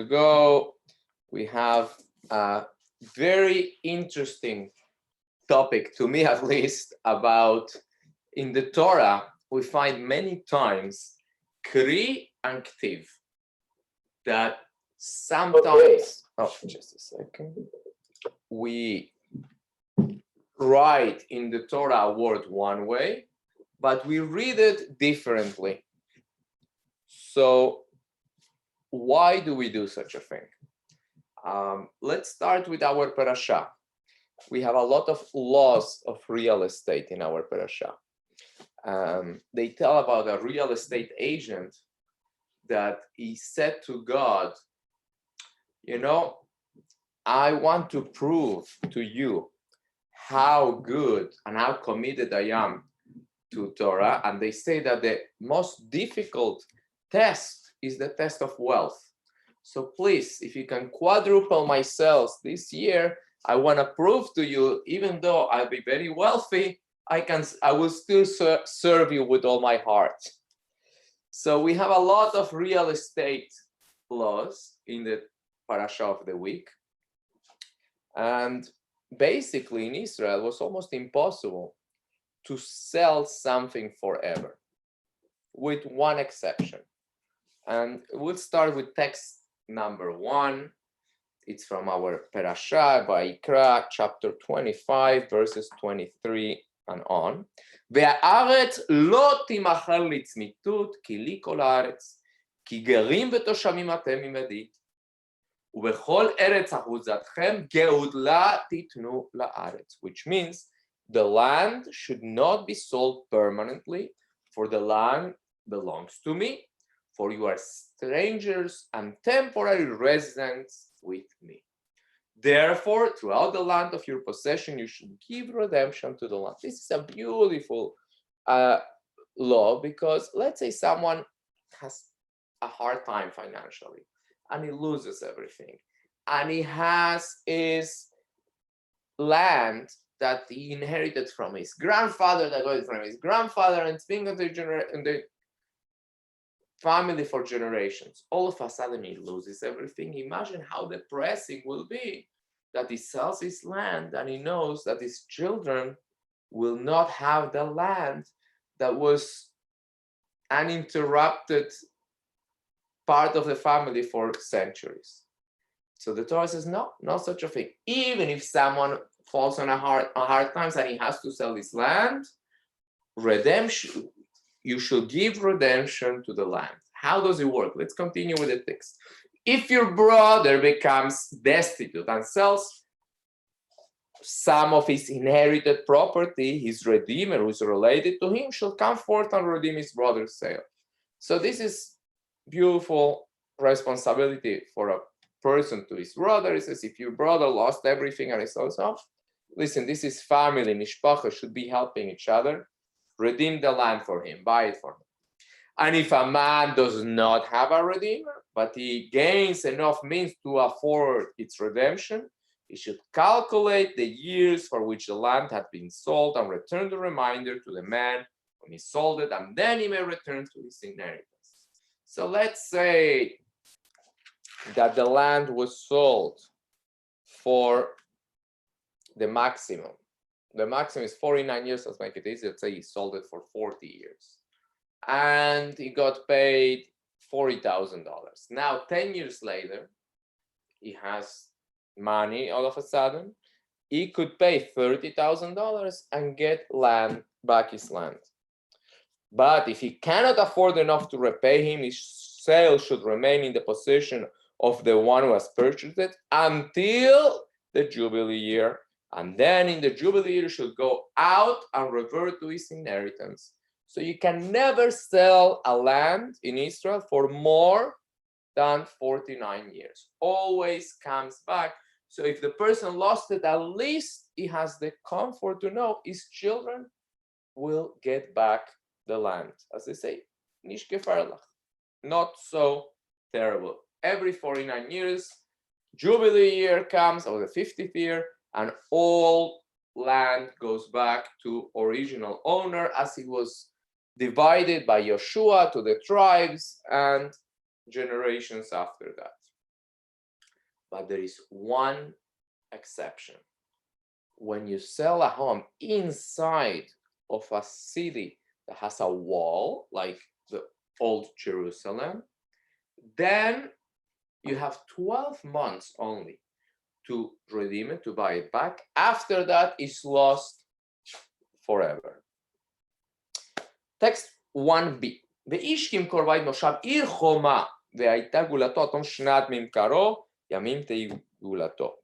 Go, we have a very interesting topic, to me at least, about in the Torah, we find many times kri and ktiv, that sometimes, just a second, we write in the Torah a word one way, but we read it differently. So why do we do such a thing? Let's start with our parasha. We have a lot of laws of real estate in our parasha. They tell about a real estate agent that he said to God, I want to prove to you how good and how committed I am to Torah. And they say that the most difficult test is the test of wealth. So please, if you can quadruple my sales this year, I want to prove to you, even though I'll be very wealthy, I will still serve you with all my heart. So we have a lot of real estate laws in the parasha of the week. And basically in Israel, it was almost impossible to sell something forever, with one exception. And we'll start with text number 1. It's from our parasha, Vayikra, chapter 25, verses 23 and on. והארץ לא תימכר לצמיתות, כי לי כל הארץ, כי גרים ותושבים אתם עמדי, ובכל ארץ אחוזתכם גאולה תיתנו לארץ, which means the land should not be sold permanently, for the land belongs to me, for you are strangers and temporary residents with me. Therefore, throughout the land of your possession, you should give redemption to the land. This is a beautiful law, because let's say someone has a hard time financially and he loses everything, and he has his land that he inherited from his grandfather, that got it from his grandfather, and it's been in the family for generations. All of a sudden he loses everything. Imagine how depressing will be that he sells his land and he knows that his children will not have the land that was uninterrupted part of the family for centuries. So the Torah says, no, not such a thing. Even if someone falls on a hard times and he has to sell his land, redemption, you should give redemption to the land. How does it work? Let's continue with the text. If your brother becomes destitute and sells some of his inherited property, his redeemer, who is related to him, shall come forth and redeem his brother's sale. So this is beautiful responsibility for a person to his brother. He says, if your brother lost everything and he sells off, listen, this is family, mishpacha, should be helping each other. Redeem the land for him, buy it for him. And if a man does not have a redeemer, but he gains enough means to afford its redemption, he should calculate the years for which the land had been sold and return the remainder to the man when he sold it, and then he may return to his inheritance. So let's say that the land was sold for the maximum. The maximum is 49 years, let's make it easy. Let's say he sold it for 40 years. And he got paid $40,000. Now, 10 years later, he has money all of a sudden. He could pay $30,000 and get back his land. But if he cannot afford enough to repay him, his sale should remain in the possession of the one who has purchased it until the Jubilee year. And then in the Jubilee year, he should go out and revert to his inheritance. So you can never sell a land in Israel for more than 49 years. Always comes back. So if the person lost it, at least he has the comfort to know his children will get back the land. As they say, nish gefarlach, not so terrible. Every 49 years, Jubilee year comes, or the 50th year, and all land goes back to original owner as it was divided by Yeshua to the tribes and generations after that. But there is one exception. When you sell a home inside of a city that has a wall, like the old Jerusalem, then you have 12 months only to redeem it, to buy it back. After that, it's lost forever. Text 1b. ואיש כמכור בית מושב עיר חומה, והייתה גאולתו עד תום שנת ממכרו, ימים תהי גאולתו.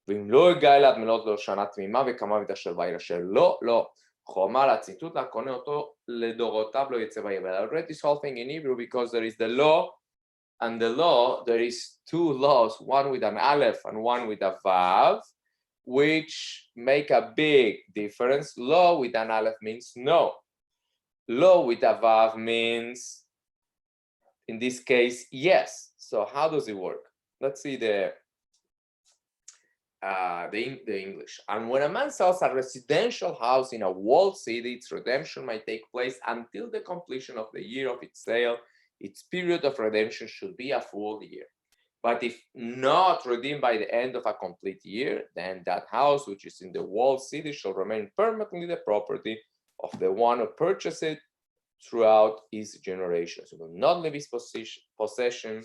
ואם לא הגע אליו מלאת לו שנה תמימה וקמה בית אשר בעיר אשר לא חומה לציטוט לקונה אותו לדורותיו לא יצא בעיר. But I read this whole thing in Hebrew because there is the law, and the law, there is two laws, one with an aleph and one with a vav, which make a big difference. Law with an aleph means no. Law with a vav means, in this case, yes. So how does it work? Let's see the English. And when a man sells a residential house in a walled city, its redemption might take place until the completion of the year of its sale. Its period of redemption should be a full year. But if not redeemed by the end of a complete year, then that house which is in the walled city shall remain permanently the property of the one who purchased it throughout his generations. It will not leave his possession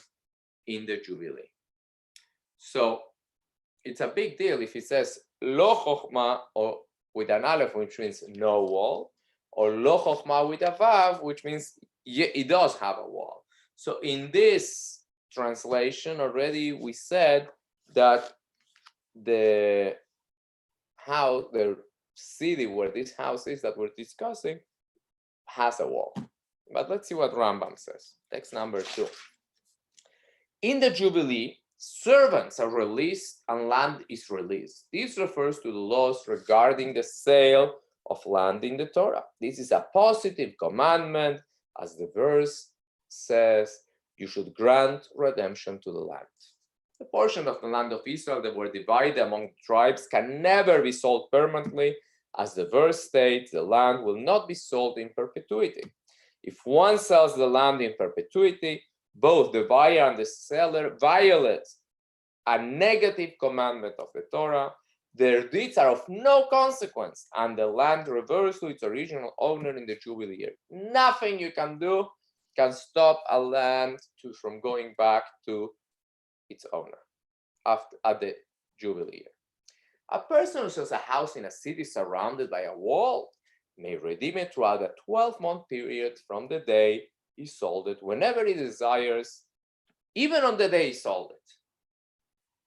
in the Jubilee. So it's a big deal if it says lo chokhmah, or with an aleph, which means no wall, or lo chokhmah with a vav, which means it does have a wall. So in this translation already we said that the house, the city where this house is that we're discussing, has a wall. But let's see what Rambam says. Text number 2. In the Jubilee, servants are released and land is released. This refers to the laws regarding the sale of land in the Torah. This is a positive commandment, as the verse says, you should grant redemption to the land. The portion of the land of Israel that were divided among the tribes can never be sold permanently. As the verse states, the land will not be sold in perpetuity. If one sells the land in perpetuity, both the buyer and the seller violate a negative commandment of the Torah. Their deeds are of no consequence, and the land reverts to its original owner in the Jubilee year. Nothing you can do can stop a land from going back to its owner at the Jubilee year. A person who sells a house in a city surrounded by a wall may redeem it throughout a 12-month period from the day he sold it, whenever he desires, even on the day he sold it.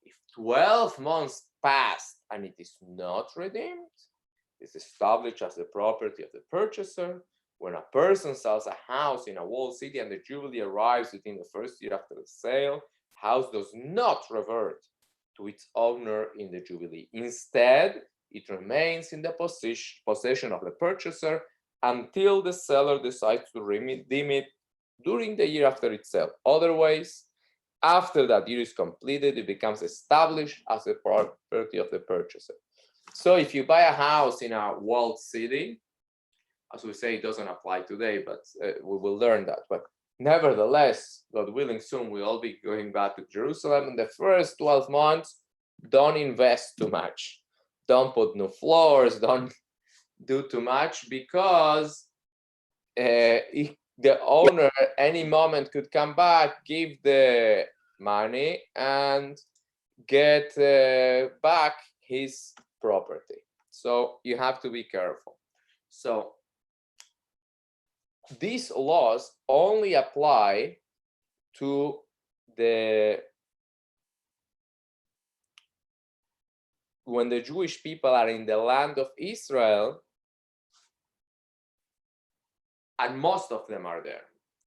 If 12 months passed and it is not redeemed, it is established as the property of the purchaser. When a person sells a house in a walled city and the Jubilee arrives within the first year after the sale, the house does not revert to its owner in the Jubilee. Instead, it remains in the possession of the purchaser until the seller decides to redeem it during the year after its sale. Otherwise, after that year is completed, it becomes established as the property of the purchaser. So if you buy a house in a walled city, as we say, it doesn't apply today, but we will learn that. But nevertheless, God willing, soon we'll all be going back to Jerusalem. In the first 12 months, don't invest too much. Don't put new floors, don't do too much, because if the owner any moment could come back, give the money, and get back his property. So you have to be careful. So these laws only apply to when the Jewish people are in the land of Israel, and most of them are there,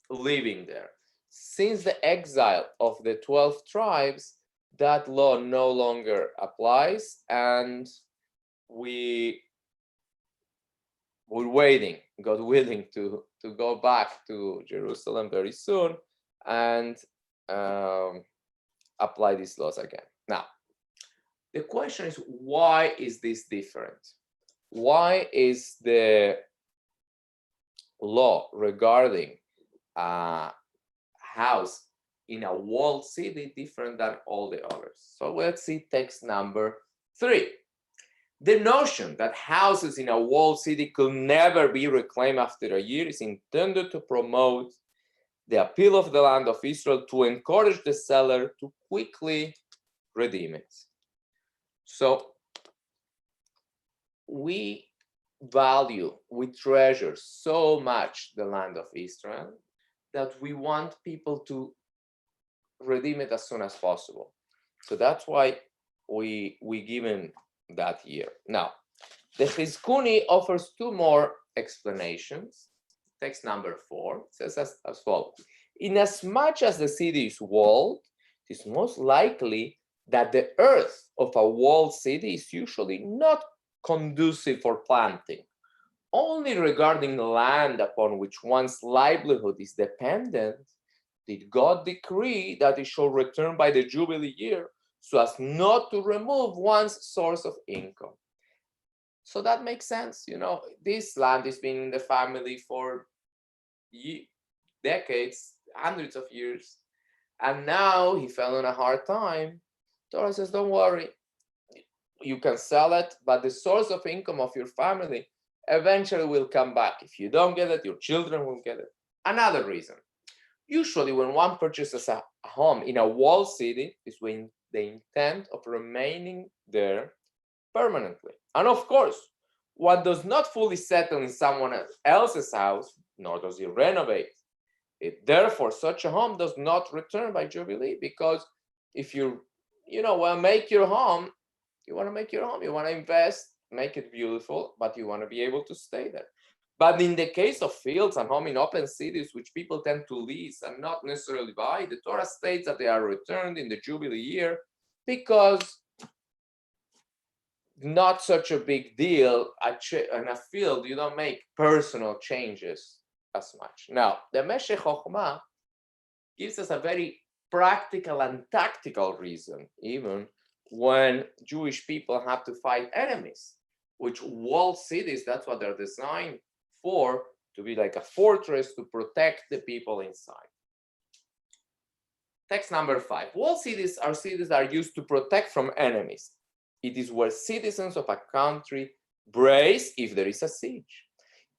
living there. Since the exile of the 12 tribes, that law no longer applies, and we're waiting, God willing, to go back to Jerusalem very soon and apply these laws again. Now, the question is, why is this different? Why is the law regarding a house in a walled city different than all the others. So let's see text number 3. The notion that houses in a walled city could never be reclaimed after a year is intended to promote the appeal of the land of Israel to encourage the seller to quickly redeem it. So we treasure so much the land of Israel that we want people to redeem it as soon as possible. So that's why we give him that year. Now, the Chizkuni offers 2 more explanations. Text number 4 says as follows. Inasmuch as the city is walled, it is most likely that the earth of a walled city is usually not conducive for planting. Only regarding land upon which one's livelihood is dependent did God decree that it shall return by the Jubilee year so as not to remove one's source of income. So that makes sense. You know, this land has been in the family for decades, hundreds of years, and now he fell on a hard time. Torah says, don't worry, you can sell it, but the source of income of your family eventually will come back. If you don't get it, your children will get it. Another reason, usually when one purchases a home in a walled city is with the intent of remaining there permanently. And of course, one does not fully settle in someone else's house, nor does he renovate it. Therefore, such a home does not return by Jubilee, because if you want to make your home, you want to invest, make it beautiful, but you want to be able to stay there. But in the case of fields and home in open cities, which people tend to lease and not necessarily buy, the Torah states that they are returned in the Jubilee year because not such a big deal. In a field, you don't make personal changes as much. Now, the Meshech Chochmah gives us a very practical and tactical reason, even when Jewish people have to fight enemies, which walled cities, that's what they're designed for, to be like a fortress to protect the people inside. Text number 5. Walled cities are cities that are used to protect from enemies. It is where citizens of a country brace if there is a siege.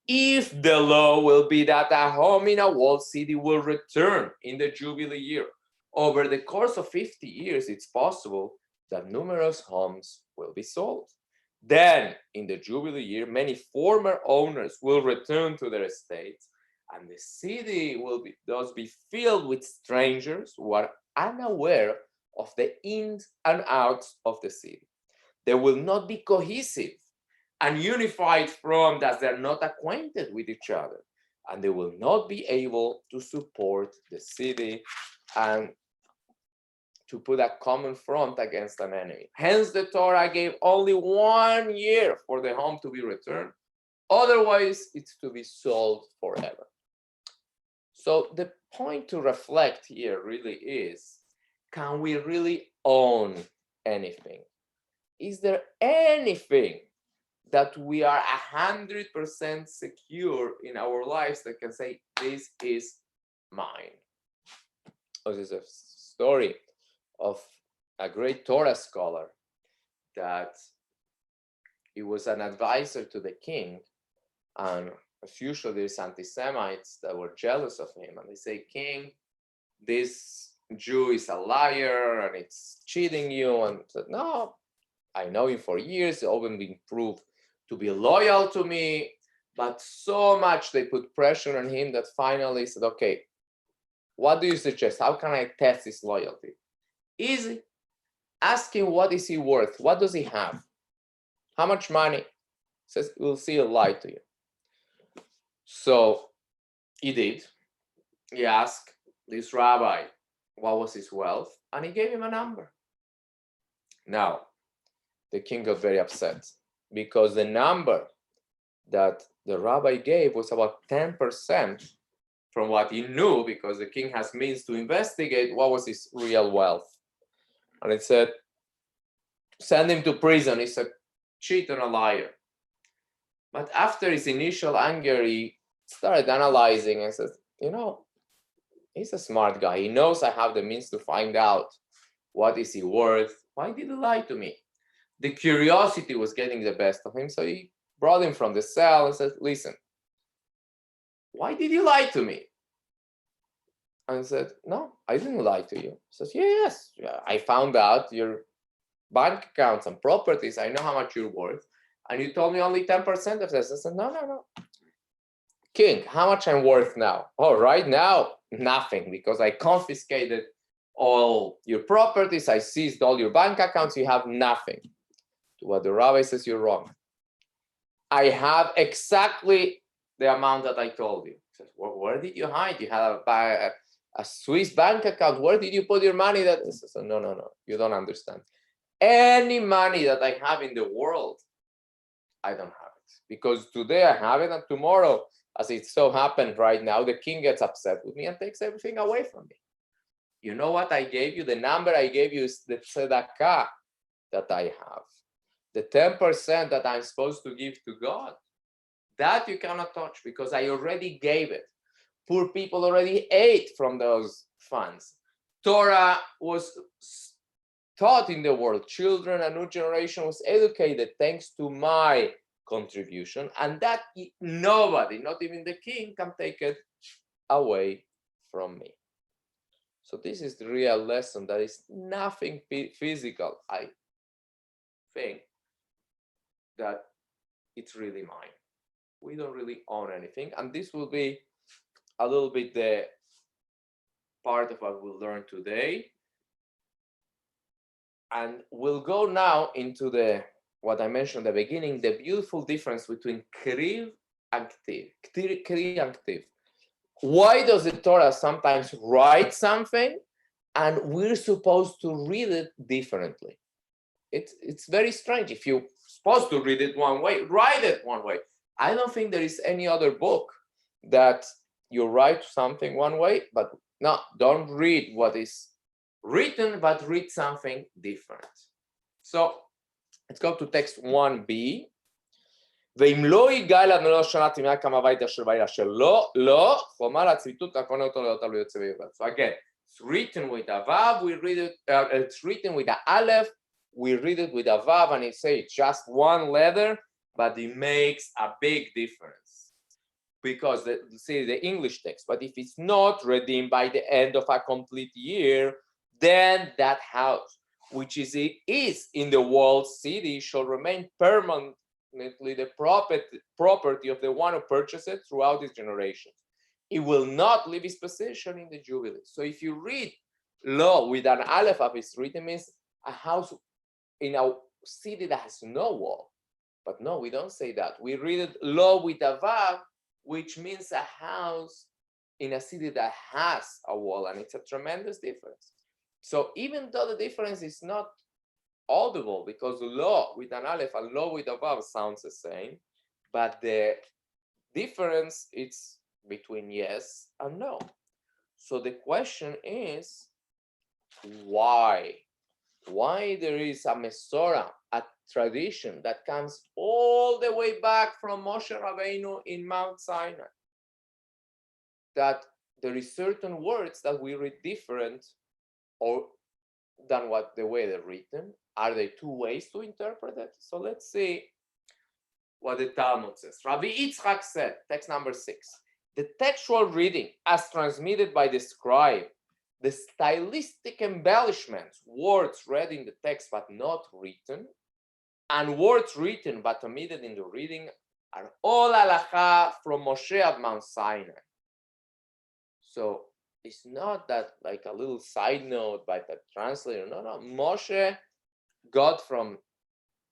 If the law will be that a home in a walled city will return in the Jubilee year, over the course of 50 years, it's possible that numerous homes will be sold. Then, in the Jubilee year, many former owners will return to their estates, and the city will thus be filled with strangers who are unaware of the ins and outs of the city. They will not be cohesive and unified from that they're not acquainted with each other, and they will not be able to support the city and to put a common front against an enemy. Hence, the Torah gave only 1 year for the home to be returned. Otherwise, it's to be sold forever. So the point to reflect here really is, can we really own anything? Is there anything that we are 100% secure in our lives that can say, this is mine? This is a story of a great Torah scholar that he was an advisor to the king, and as usual there's anti-Semites that were jealous of him, and they say, King, this Jew is a liar and it's cheating you. And said, no, I know him for years, he's always been proved to be loyal to me, but so much they put pressure on him that finally he said, okay, what do you suggest? How can I test his loyalty? Easy. Ask him, what is he worth? What does he have? How much money? He says, we'll see, he'll lie to you. So he did. He asked this rabbi what was his wealth, and he gave him a number. Now, the king got very upset because the number that the rabbi gave was about 10% from what he knew, because the king has means to investigate what was his real wealth. And it said, send him to prison. He's a cheat and a liar. But after his initial anger, he started analyzing and said, He's a smart guy. He knows I have the means to find out what is he worth. Why did he lie to me? The curiosity was getting the best of him, so he brought him from the cell and said, listen, why did you lie to me? And I said, no, I didn't lie to you. He says, yes, I found out your bank accounts and properties. I know how much you're worth. And you told me only 10% of this. I said, no. King, how much I'm worth now? Oh, right now, nothing, because I confiscated all your properties. I seized all your bank accounts. You have nothing. To what the rabbi says, you're wrong. I have exactly the amount that I told you. He says, well, where did you hide? You have a Swiss bank account. Where did you put your money? That I said, no, you don't understand. Any money that I have in the world, I don't have it. Because today I have it, and tomorrow, as it so happened right now, the king gets upset with me and takes everything away from me. You know what I gave you? The number I gave you is the tzedakah that I have. The 10% that I'm supposed to give to God, that you cannot touch because I already gave it. Poor people already ate from those funds. Torah was taught in the world. Children, a new generation was educated thanks to my contribution, and that nobody, not even the king, can take it away from me. So this is the real lesson. That is nothing physical. I think that it's really mine. We don't really own anything, and this will be a little bit the part of what we'll learn today. And we'll go now into what I mentioned at the beginning, the beautiful difference between kriv and ktiv. Kriv and ktiv. Why does the Torah sometimes write something and we're supposed to read it differently? It's very strange. If you're supposed to read it one way, write it one way. I don't think there is any other book that you write something one way, but no, don't read what is written, but read something different. So let's go to text 1b. ואם לא יגאל עד מלוא שנה תמיד קם הבית אשר בעיר אשר לא, חומה לצמיתות הקונה אותו לא אותה יוצא ויובל. So again, it's written with a vav, we read it, it's written with a aleph, we read it with a vav, and it says it's just one letter, but it makes a big difference. Because the English text, but if it's not redeemed by the end of a complete year, then that house, which is in the walled city, shall remain permanently the property of the one who purchased it throughout his generations. It will not leave his possession in the Jubilee. So if you read law with an aleph of its written, means a house in a city that has no wall. But no, we don't say that. We read it law with a vav, which means a house in a city that has a wall, and it's a tremendous difference. So even though the difference is not audible, because law with an aleph and law with a vav sounds the same, but the difference is between yes and no. So the question is, why? Why there is a Mesorah, a tradition that comes all the way back from Moshe Rabbeinu in Mount Sinai, that there is certain words that we read different than the way they're written. Are there two ways to interpret it? So let's see what the Talmud says. Rabbi Yitzchak said, text number 6, the textual reading as transmitted by the scribe, the stylistic embellishments, words read in the text but not written, and words written but omitted in the reading, are all halacha from Moshe at Mount Sinai. So it's not that like a little side note by the translator. No. Moshe got from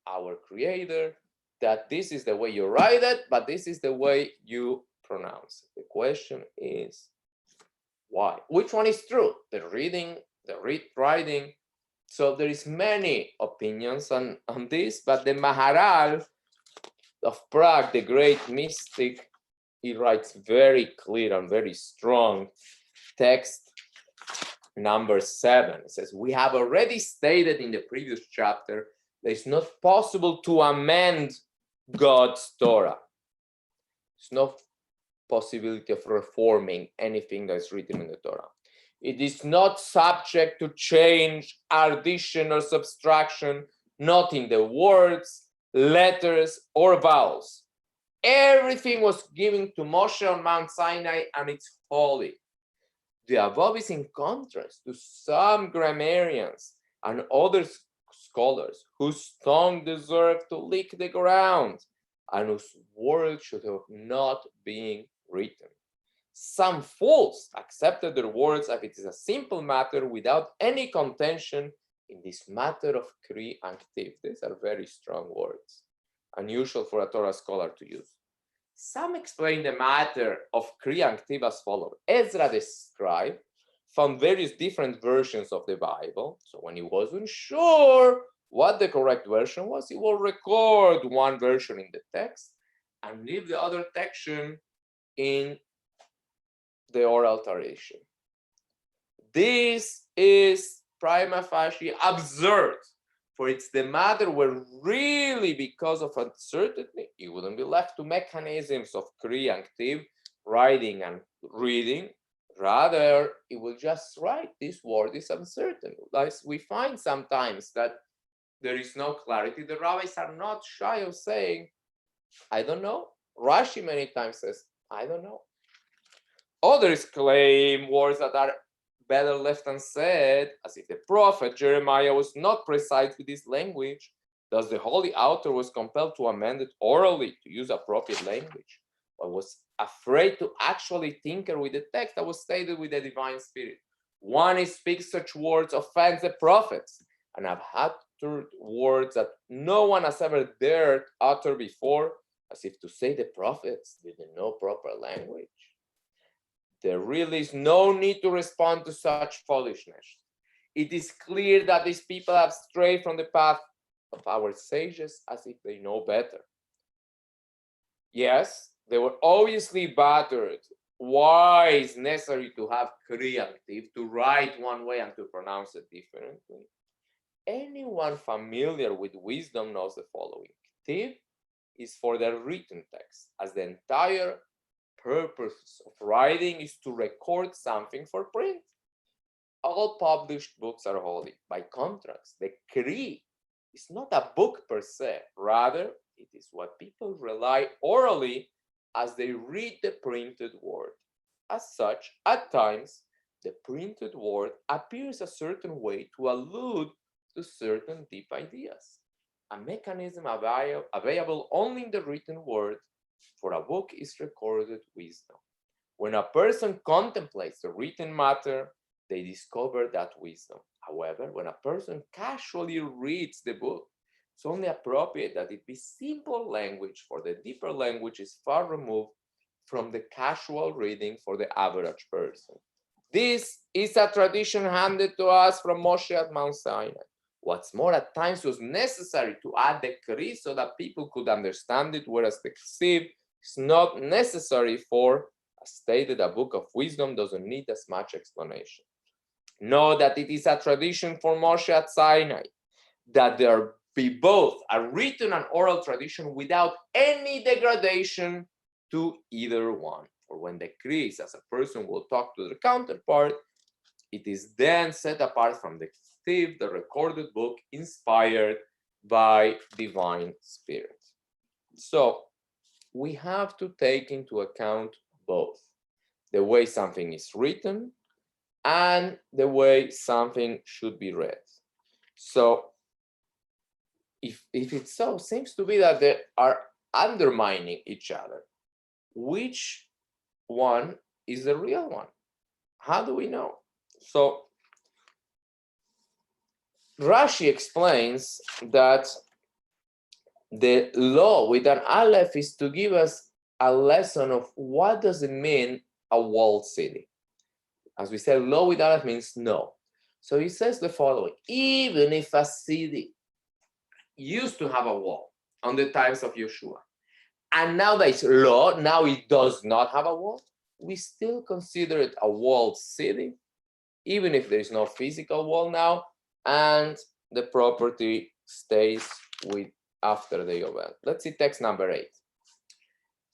our Creator that this is the way you write it, but this is the way you pronounce it. The question is, why? Which one is true? The reading, the writing? So there is many opinions on this, but the Maharal of Prague, the great mystic, he writes very clear and very strong text number 7. It says, we have already stated in the previous chapter that it's not possible to amend God's Torah. It's not possibility of reforming anything that's written in the Torah. It is not subject to change, addition, or subtraction, not in the words, letters, or vowels. Everything was given to Moshe on Mount Sinai, and it's holy. The above is in contrast to some grammarians and other scholars whose tongue deserve to lick the ground and whose words should have not been written. Some fools accepted their words as it is a simple matter without any contention in this matter of Kri and Ktiv. These are very strong words, unusual for a Torah scholar to use. Some explain the matter of Kri and Ktiv as follows. Ezra the scribe found various different versions of the Bible, so when he wasn't sure what the correct version was, he will record one version in the text and leave the other section in the oral tradition. This is prima facie absurd, for it's the matter where really, because of uncertainty, it wouldn't be left to mechanisms of Kri and Ktiv, writing and reading. Rather, it will just write, this word is uncertain. As we find sometimes that there is no clarity, the rabbis are not shy of saying, I don't know. Rashi many times says, I don't know. Others claim words that are better left unsaid, as if the prophet Jeremiah was not precise with his language. Thus, the holy author was compelled to amend it orally to use appropriate language, but was afraid to actually tinker with the text that was stated with the divine spirit. One who speaks such words offends the prophets, and have uttered words that no one has ever dared utter before, as if to say the prophets didn't know proper language. There really is no need to respond to such foolishness. It is clear that these people have strayed from the path of our sages as if they know better. Yes, they were obviously battered. Why is necessary to have Kri and Ktiv, to write one way and to pronounce it differently? Anyone familiar with wisdom knows the following. Ktiv is for the written text, as the entire purpose of writing is to record something for print. All published books are holy. By contrast, the Kri is not a book per se. Rather, it is what people rely orally as they read the printed word. As such, at times, the printed word appears a certain way to allude to certain deep ideas. A mechanism available only in the written word. For a book is recorded wisdom. When a person contemplates the written matter, they discover that wisdom. However, when a person casually reads the book, it's only appropriate that it be simple language, for the deeper language is far removed from the casual reading for the average person. This is a tradition handed to us from Moshe at Mount Sinai. What's more, at times it was necessary to add the Kri so that people could understand it, whereas the Ksiv is not necessary, for, as stated, a book of wisdom doesn't need as much explanation. Know that it is a tradition for Moshe at Sinai that there be both a written and oral tradition without any degradation to either one. For when the Kri is as a person will talk to the counterpart, it is then set apart from the Ksiv, the recorded book inspired by divine spirit. So we have to take into account both the way something is written and the way something should be read. So if it's so, seems to be that they are undermining each other. Which one is the real one? How do we know? So Rashi explains that the law with an aleph is to give us a lesson of what does it mean a walled city. As we said, law with aleph means no. So he says the following: even if a city used to have a wall on the times of Yeshua, and now there is law, now it does not have a wall, we still consider it a walled city, even if there is no physical wall now, and the property stays with after the event. Let's see text number 8.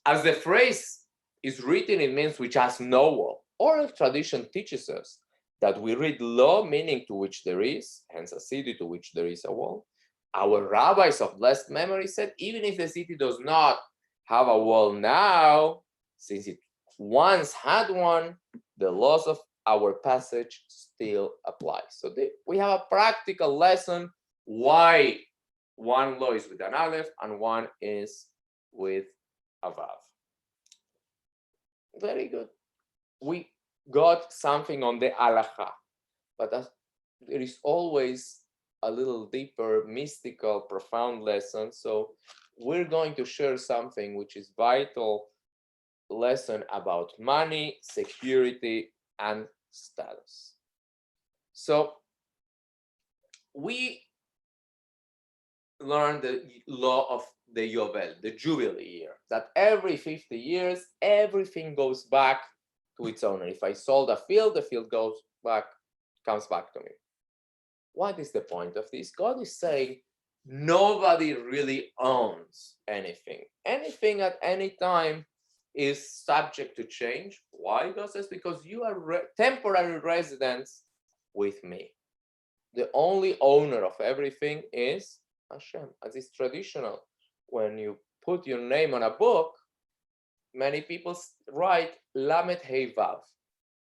As the phrase is written, it means which has no wall. Oral tradition teaches us that we read law, meaning to which there is, hence a city to which there is a wall. Our rabbis of blessed memory said, even if the city does not have a wall now, since it once had one, the laws of our passage still apply. So we have a practical lesson why one law is with an aleph and one is with a vav. Very good. We got something on the halacha, but there is always a little deeper, mystical, profound lesson. So we're going to share something which is vital lesson about money, security, and status. So we learned the law of the Yovel, the Jubilee year, that every 50 years, everything goes back to its owner. If I sold a field, the field comes back to me. What is the point of this? God is saying nobody really owns anything. Anything at any time is subject to change. Why? God says, because you are temporary residents with me. The only owner of everything is Hashem. As is traditional, when you put your name on a book, many people write Lamet Hei Vav.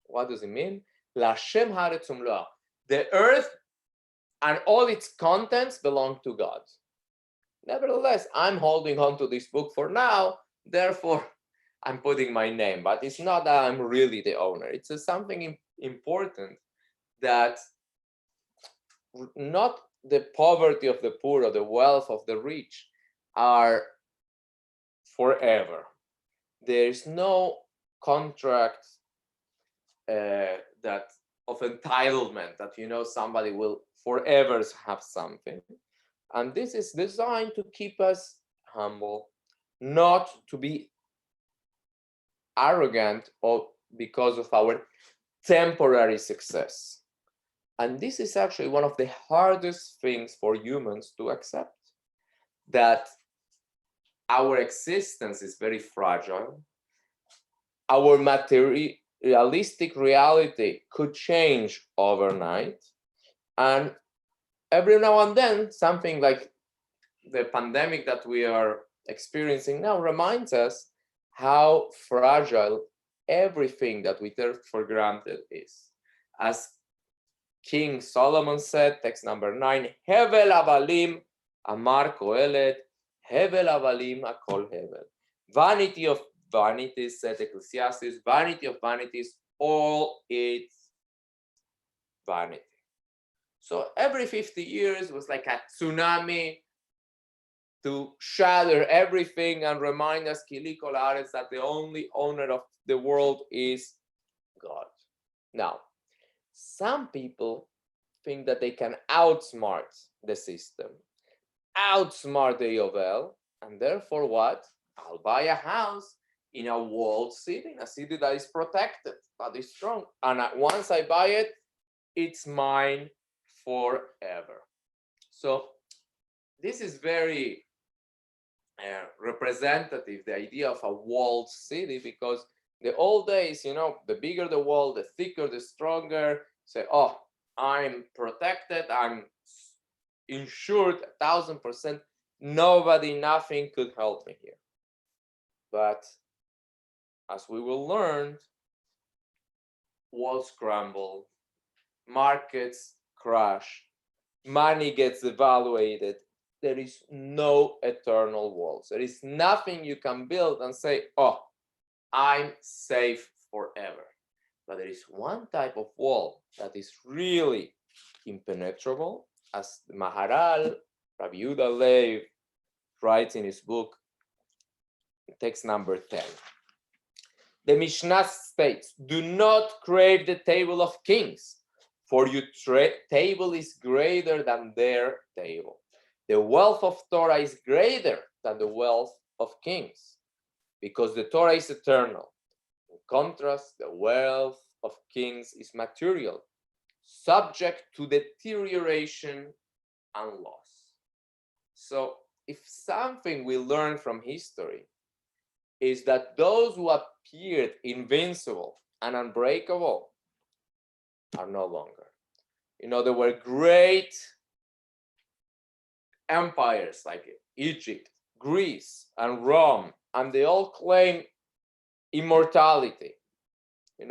What does it mean? L'Hashem haaretz umloa. The earth and all its contents belong to God. Nevertheless, I'm holding on to this book for now, therefore I'm putting my name, but it's not that I'm really the owner. It's something important, that not the poverty of the poor or the wealth of the rich are forever. There is no contract that of entitlement that somebody will forever have something. And this is designed to keep us humble, not to be arrogant or because of our temporary success. And this is actually one of the hardest things for humans to accept, that our existence is very fragile. Our materialistic reality could change overnight. And every now and then, something like the pandemic that we are experiencing now reminds us how fragile everything that we take for granted is. As King Solomon said, text number 9, Hevel avalim amar kohelet, Hevel avalim akol hevel. Vanity of vanities, said Ecclesiastes, vanity of vanities, all its vanity. So every 50 years was like a tsunami to shatter everything and remind us, Kili kol haaretz, that the only owner of the world is God. Now, some people think that they can outsmart the system, outsmart the Yovel, and therefore what? I'll buy a house in a walled city, in a city that is protected, that is strong. And once I buy it, it's mine forever. So this is very representative, the idea of a walled city, because the old days, the bigger the wall, the thicker, the stronger. Say, oh, I'm protected, I'm insured 1,000%. Nobody, nothing could help me here. But as we will learn, walls crumble, markets crash, money gets devaluated. There is no eternal walls. There is nothing you can build and say, oh, I'm safe forever. But there is one type of wall that is really impenetrable, as the Maharal, Rabbi Yehuda Leib, writes in his book, text number 10. The Mishnah states, do not crave the table of kings, for your table is greater than their table. The wealth of Torah is greater than the wealth of kings, because the Torah is eternal. In contrast, the wealth of kings is material, subject to deterioration and loss. So if something we learn from history is that those who appeared invincible and unbreakable are no longer. There were great empires like Egypt, Greece, and Rome, and they all claim immortality.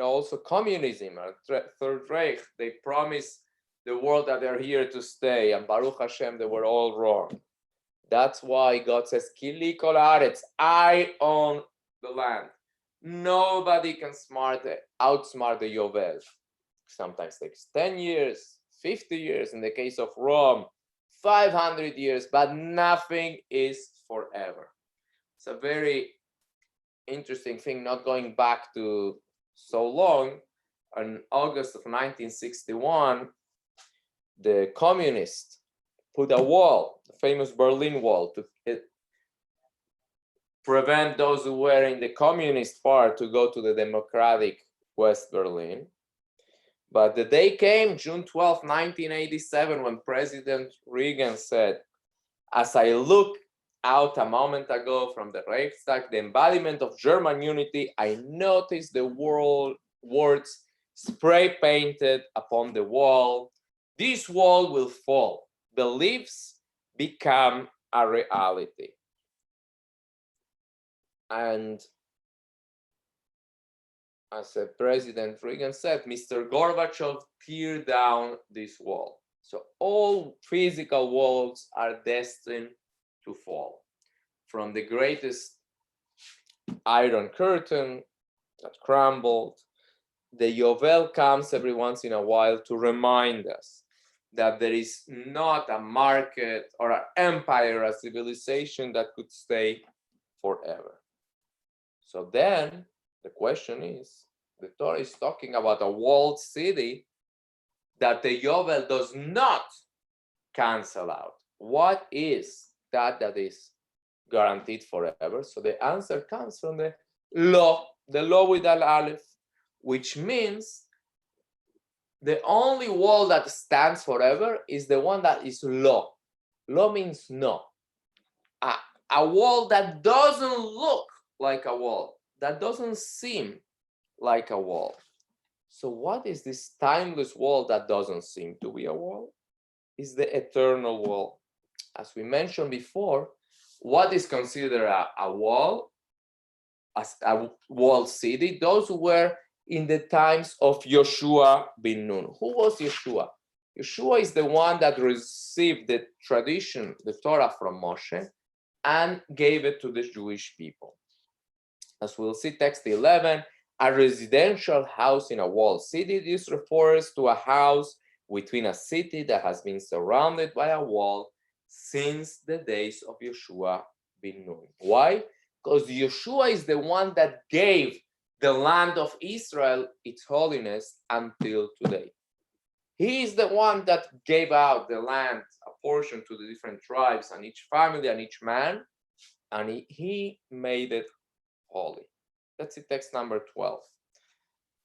Also communism and Third Reich, they promise the world that they're here to stay, and Baruch Hashem, they were all wrong. That's why God says, Kili kol haaretz, I own the land. Nobody can outsmart the Yovel. Sometimes takes 10 years, 50 years, in the case of Rome, 500 years, but nothing is forever. It's a very interesting thing, not going back to so long. In August of 1961, the communists put a wall, the famous Berlin Wall, to prevent those who were in the communist part to go to the democratic West Berlin. But the day came, June 12, 1987, when President Reagan said, as I look out a moment ago from the Reichstag, the embodiment of German unity, I noticed the words spray painted upon the wall. This wall will fall. Beliefs become a reality. And as President Reagan said, Mr. Gorbachev tear down this wall. So all physical walls are destined to fall. From the greatest Iron Curtain that crumbled, the Yovel comes every once in a while to remind us that there is not a market or an empire, a civilization that could stay forever. So then the question is, the Torah is talking about a walled city that the Yovel does not cancel out. What is that is guaranteed forever? So the answer comes from the law with Al Aleph, which means the only wall that stands forever is the one that is law. Law means no. A wall that doesn't look like a wall, that doesn't seem like a wall. So what is this timeless wall that doesn't seem to be a wall? Is the eternal wall. As we mentioned before, what is considered a wall, as a walled city? Those who were in the times of Yoshua bin Nun. Who was Yeshua? Yeshua is the one that received the tradition, the Torah from Moshe, and gave it to the Jewish people. As we'll see, text 11, a residential house in a walled city. This refers to a house within a city that has been surrounded by a wall since the days of Yeshua bin Nun. Why? Because Yeshua is the one that gave the land of Israel its holiness until today. He is the one that gave out the land, a portion to the different tribes and each family and each man, and he made it holy. That's it, text number 12.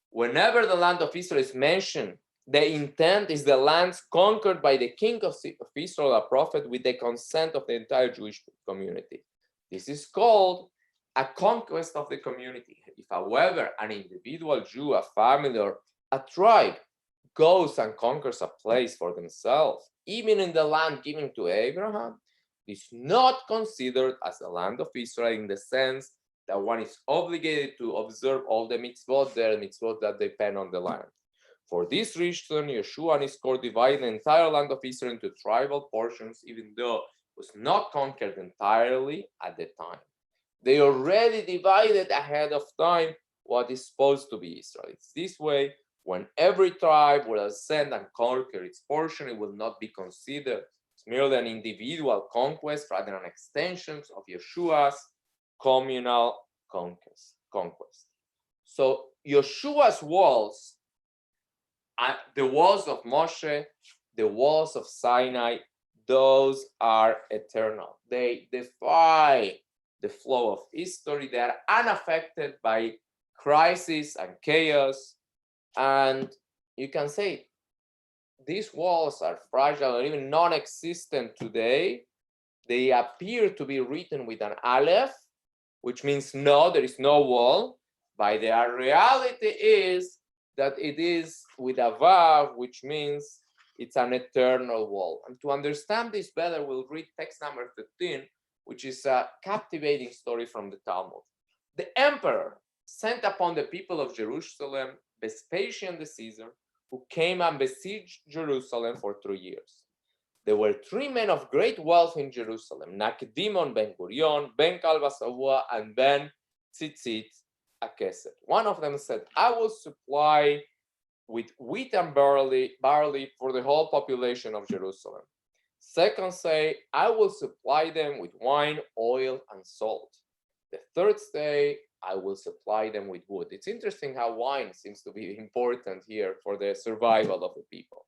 Whenever the land of Israel is mentioned, the intent is the lands conquered by the king of Israel, a prophet, with the consent of the entire Jewish community. This is called a conquest of the community. If, however, an individual Jew, a family, or a tribe goes and conquers a place for themselves, even in the land given to Abraham, it is not considered as the land of Israel in the sense that one is obligated to observe all the mitzvot there, mitzvot that depend on the land. For this reason, Yeshua and his court divided the entire land of Israel into tribal portions, even though it was not conquered entirely at the time. They already divided ahead of time what is supposed to be Israel. It's this way, when every tribe will ascend and conquer its portion, it will not be considered as merely an individual conquest, rather than extensions of Yeshua's communal conquest. So Yeshua's walls, the walls of Moshe, the walls of Sinai, those are eternal. They defy the flow of history. They are unaffected by crisis and chaos. And you can say these walls are fragile or even non-existent today. They appear to be written with an Aleph, which means no, there is no wall, but the reality is that it is with a vav, which means it's an eternal wall. And to understand this better, we'll read text number 15, which is a captivating story from the Talmud. The emperor sent upon the people of Jerusalem Vespasian the Caesar, who came and besieged Jerusalem for 3 years. There were 3 men of great wealth in Jerusalem, Nakdimon ben Gurion, ben Kalbasavua, and ben Tzitzit Akeset. One of them said, I will supply with wheat and barley for the whole population of Jerusalem. Second say, I will supply them with wine, oil, and salt. The third say, I will supply them with wood. It's interesting how wine seems to be important here for the survival of the people.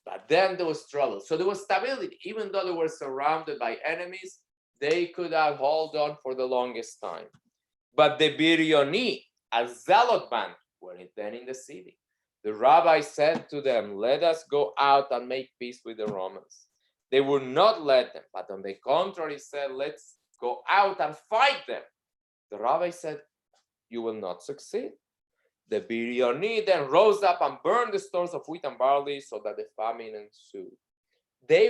But then there was trouble. So there was stability. Even though they were surrounded by enemies, they could have held on for the longest time. But the Birioni, a zealot band, were then in the city. The rabbi said to them, let us go out and make peace with the Romans. They would not let them, but on the contrary said, let's go out and fight them. The rabbi said, you will not succeed. The Birioni then rose up and burned the stores of wheat and barley so that the famine ensued. They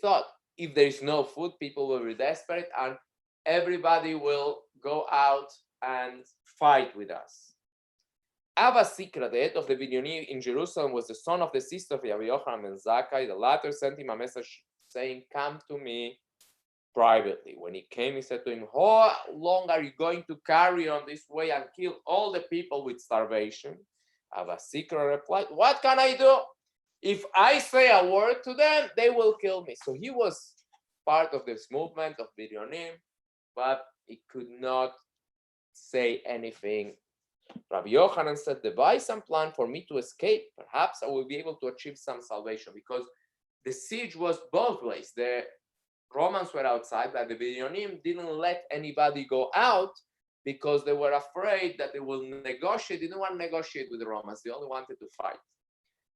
thought if there is no food, people will be desperate and everybody will go out and fight with us. Abba Sikra, the head of the Birioni in Jerusalem, was the son of the sister of Rabbi Yochanan ben Zakkai. The latter sent him a message saying, come to me privately. When he came, he said to him, how long are you going to carry on this way and kill all the people with starvation? Abba Sikra replied, what can I do? If I say a word to them, they will kill me. So he was part of this movement of Biryonim, but he could not say anything. Rabbi Yochanan said, devise some plan for me to escape. Perhaps I will be able to achieve some salvation, because the siege was both ways. The Romans were outside, but the Biryonim didn't let anybody go out because they were afraid that they will negotiate. They didn't want to negotiate with the Romans. They only wanted to fight.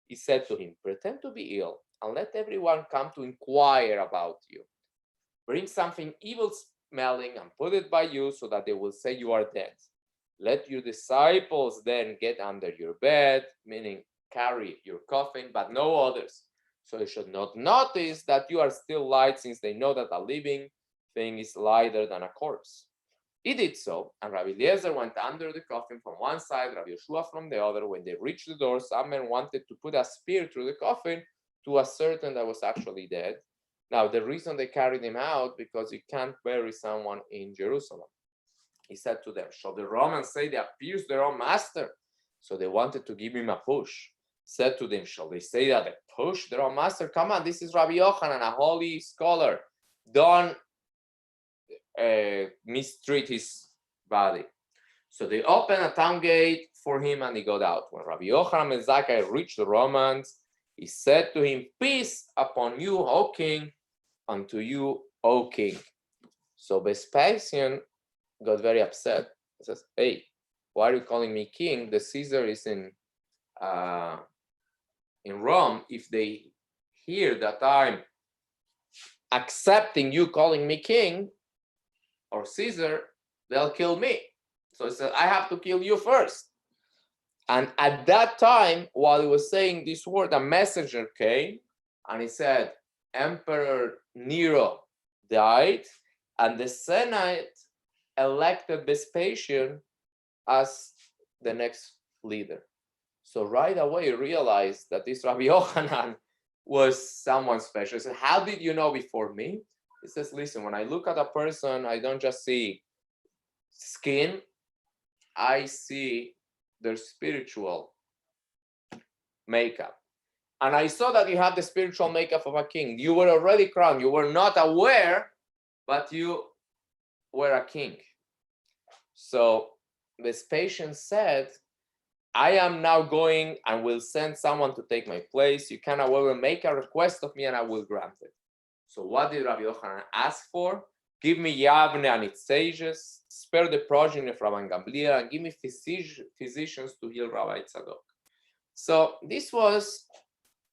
He said to him, pretend to be ill and let everyone come to inquire about you. Bring something evil smelling and put it by you so that they will say you are dead. Let your disciples then get under your bed, meaning carry your coffin, but no others. So they should not notice that you are still light, since they know that a living thing is lighter than a corpse. He did so, and Rabbi Eliezer went under the coffin from one side, Rabbi Yeshua from the other. When they reached the door, some men wanted to put a spear through the coffin to ascertain that was actually dead. Now, the reason they carried him out, because you can't bury someone in Jerusalem. He said to them, shall the Romans say they have pierced their own master? So they wanted to give him a push. Said to them, shall they say that they pushed their own master? Come on, this is Rabbi Yochanan, a holy scholar. Don't mistreat his body. So they opened a town gate for him and he got out. When Rabbi Yochanan ben Zakkai reached the Romans, he said to him, peace upon you, O king, unto you, O king. So Vespasian got very upset. He says, hey, why are you calling me king? The Caesar is in Rome. If they hear that I'm accepting you calling me king or Caesar, they'll kill me. So he said, I have to kill you first. And at that time, while he was saying this word, a messenger came and he said, Emperor Nero died and the Senate elected Vespasian as the next leader. So right away he realized that this Rabbi Yochanan was someone special. He said, how did you know before me? He says, listen, when I look at a person, I don't just see skin, I see their spiritual makeup. And I saw that you had the spiritual makeup of a king. You were already crowned. You were not aware, but you were a king. So Vespasian said, I am now going and will send someone to take my place. You can, however, make a request of me and I will grant it. So what did Rabbi Yochanan ask for? Give me Yavne and its sages, spare the progeny of Rabban Gamliel, and give me physicians to heal Rabbi Tzadok. So this was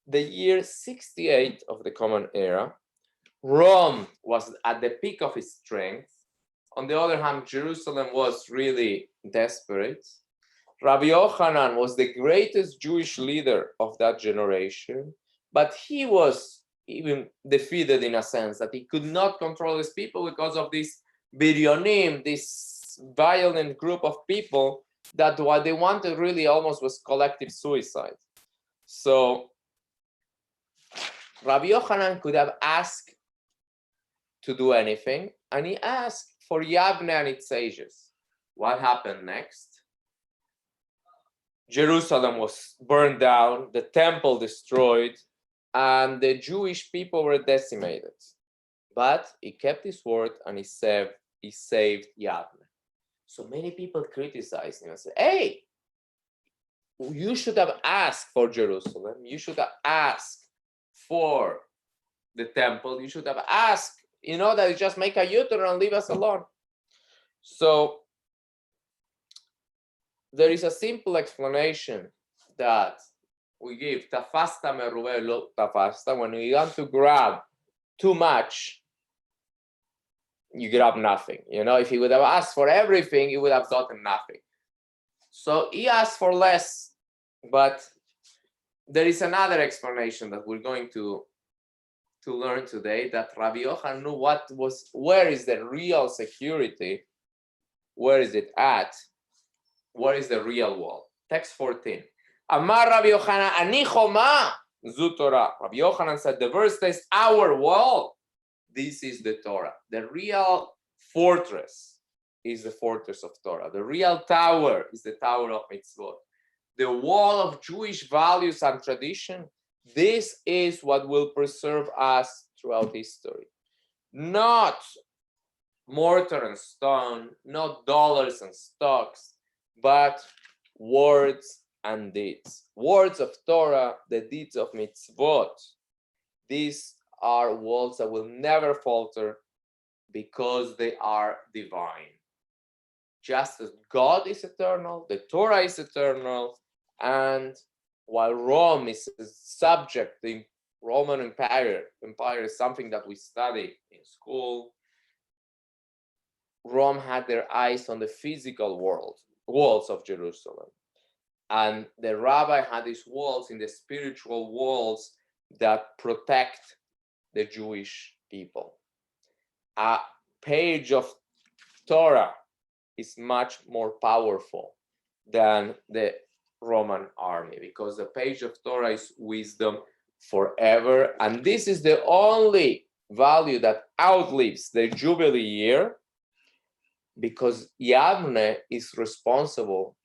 the year 68 of the Common Era. Rome was at the peak of its strength. On the other hand, Jerusalem was really desperate. Rabbi Yochanan was the greatest Jewish leader of that generation, but he was even defeated in a sense that he could not control his people because of this biryonim, this violent group of people that what they wanted really almost was collective suicide. So Rabbi Yochanan could have asked to do anything, and he asked for Yavne and its sages. What happened next? Jerusalem was burned down, the temple destroyed, and the Jewish people were decimated. But he kept his word and he saved Yavne. So many people criticized him and said, hey, you should have asked for Jerusalem. You should have asked for the temple. You should have asked, that you just make a U-turn and leave us alone. So there is a simple explanation that we give. Tafasta merube lo tafasta. When you want to grab too much, you grab nothing. If he would have asked for everything, he would have gotten nothing. So he asked for less, but there is another explanation that we're going to learn today, that Rabbi Yochanan knew where is the real security, where is it at, where is the real wall. Text 14. Amar Rabbi Yochanan, ani choma zu Torah. Rabbi Yochanan said, the verse says, our wall, this is the Torah. The real fortress is the fortress of Torah. The real tower is the tower of mitzvot. The wall of Jewish values and tradition, this is what will preserve us throughout history. Not mortar and stone, not dollars and stocks, but words and deeds. Words of Torah, the deeds of mitzvot. These are walls that will never falter because they are divine. Just as God is eternal, the Torah is eternal, and while Rome is subject, the Roman Empire is something that we study in school. Rome had their eyes on the physical walls of Jerusalem. And the rabbi had these walls in the spiritual walls that protect the Jewish people. A page of Torah is much more powerful than the Roman army, because the page of Torah is wisdom forever, and this is the only value that outlives the Jubilee year, because Yavne is responsible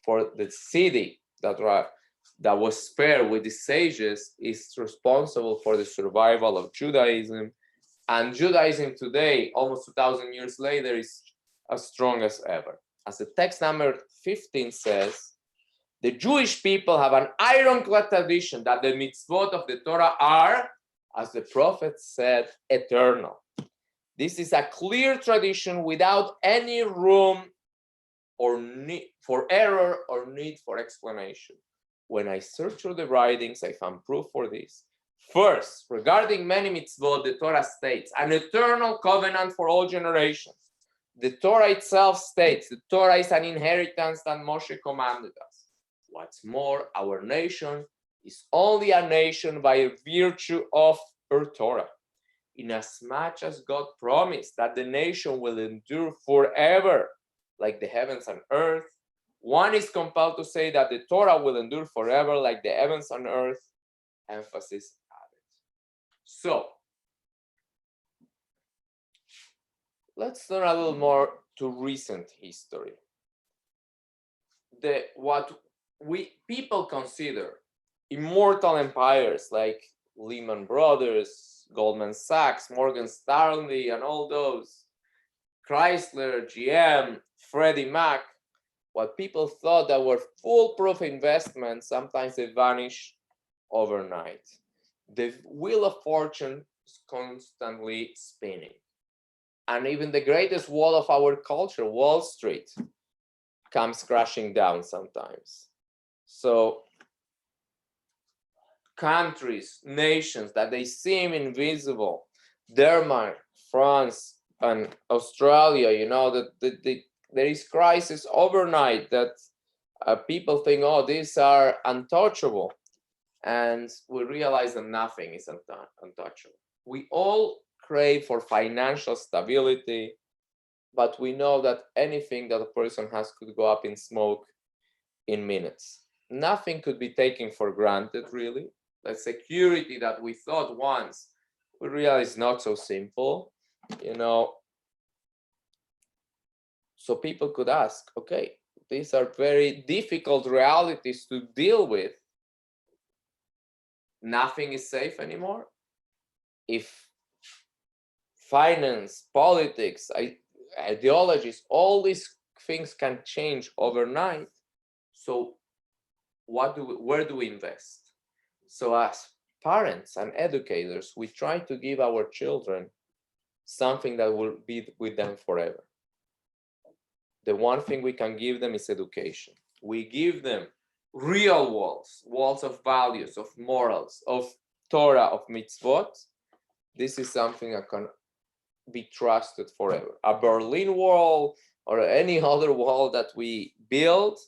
for the city that was spared with the sages, is responsible for the survival of Judaism, and Judaism today, almost 2,000 years later, is as strong as ever. As the text number 15 says, the Jewish people have an ironclad tradition that the mitzvot of the Torah are, as the prophet said, eternal. This is a clear tradition without any room or need for error or need for explanation. When I searched through the writings, I found proof for this. First, regarding many mitzvot, the Torah states an eternal covenant for all generations. The Torah itself states the Torah is an inheritance that Moshe commanded us. What's more, our nation is only a nation by virtue of her Torah. Inasmuch as God promised that the nation will endure forever, like the heavens and earth, one is compelled to say that the Torah will endure forever, like the heavens and earth. Emphasis added. So, let's learn a little more to recent history. What people consider immortal empires like Lehman Brothers, Goldman Sachs, Morgan Stanley, and all those, Chrysler, GM, Freddie Mac, what people thought that were foolproof investments, sometimes they vanish overnight. The wheel of fortune is constantly spinning. And even the greatest wall of our culture, Wall Street, comes crashing down sometimes. So countries, nations that they seem invisible, Denmark, France, and Australia, that there is crisis overnight that people think, oh, these are untouchable. And we realize that nothing is untouchable. We all crave for financial stability, but we know that anything that a person has could go up in smoke in minutes. Nothing could be taken for granted, really. The security that we thought once, we realize not so simple, So people could ask, okay, these are very difficult realities to deal with. Nothing is safe anymore. If finance, politics, ideologies, all these things can change overnight. So where do we invest? So as parents and educators, we try to give our children something that will be with them forever. The one thing we can give them is education. We give them real walls of values, of morals, of Torah, of mitzvot. This is something that can be trusted forever. A Berlin Wall or any other wall that we build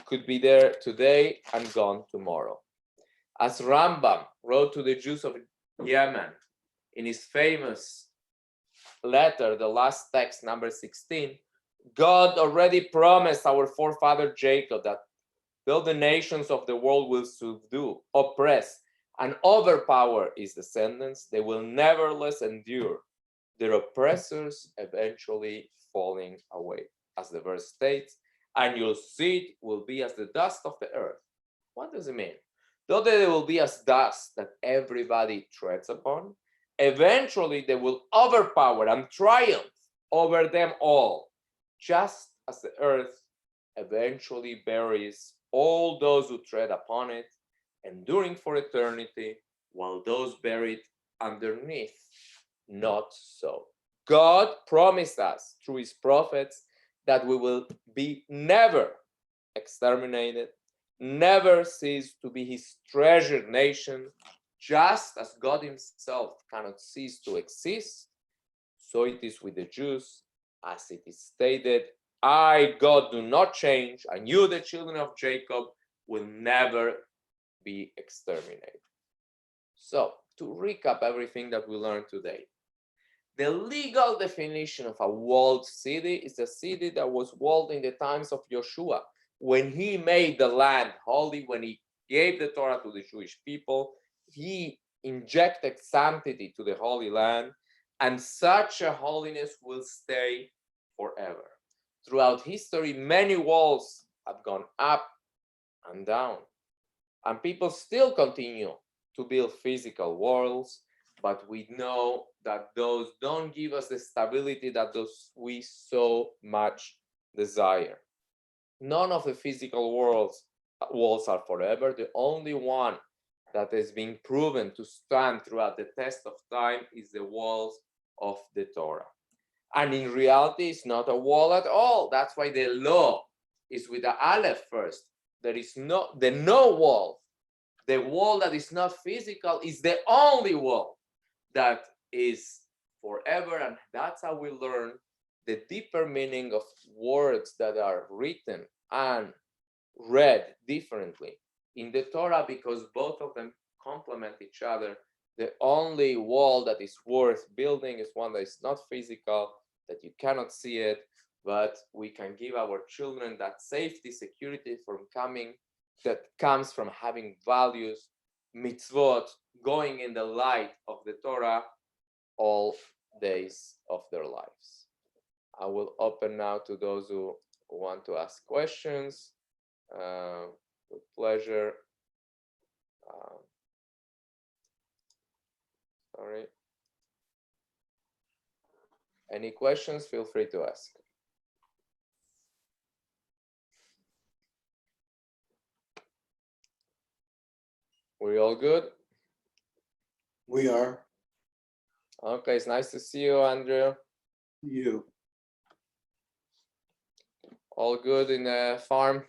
could be there today and gone tomorrow. As Rambam wrote to the Jews of Yemen in his famous letter, the last text, number 16, God already promised our forefather Jacob that though the nations of the world will subdue, oppress, and overpower his descendants, they will nevertheless endure, their oppressors eventually falling away. As the verse states, and your seed will be as the dust of the earth. What does it mean? Though they will be as dust that everybody treads upon, eventually they will overpower and triumph over them all, just as the earth eventually buries all those who tread upon it, enduring for eternity, while those buried underneath, not so. God promised us through his prophets that we will be never exterminated, never cease to be his treasured nation, just as God himself cannot cease to exist, so it is with the Jews, as it is stated, I, God, do not change, and you, the children of Jacob, will never be exterminated. So, to recap everything that we learned today, the legal definition of a walled city is a city that was walled in the times of Joshua, when he made the land holy, when he gave the Torah to the Jewish people, he injected sanctity to the Holy Land, and such a holiness will stay forever. Throughout history, many walls have gone up and down, and people still continue to build physical walls, but we know that those don't give us the stability that those we so much desire. None of the physical walls are forever. The only one that has been proven to stand throughout the test of time is the walls of the Torah. And in reality, it's not a wall at all. That's why the law is with the Aleph first. There is no wall. The wall that is not physical is the only wall that is forever. And that's how we learn the deeper meaning of words that are written and read differently in the Torah, because both of them complement each other. The only wall that is worth building is one that is not physical, that you cannot see it, but we can give our children that safety, security that comes from having values, mitzvot, going in the light of the Torah all days of their lives. I will open now to those who want to ask questions. With pleasure. Sorry. Any questions? Feel free to ask. We all good? We are. Okay, it's nice to see you, Andrew. You. All good in the farm?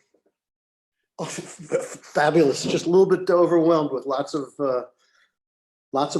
Oh, fabulous. Just a little bit overwhelmed with lots of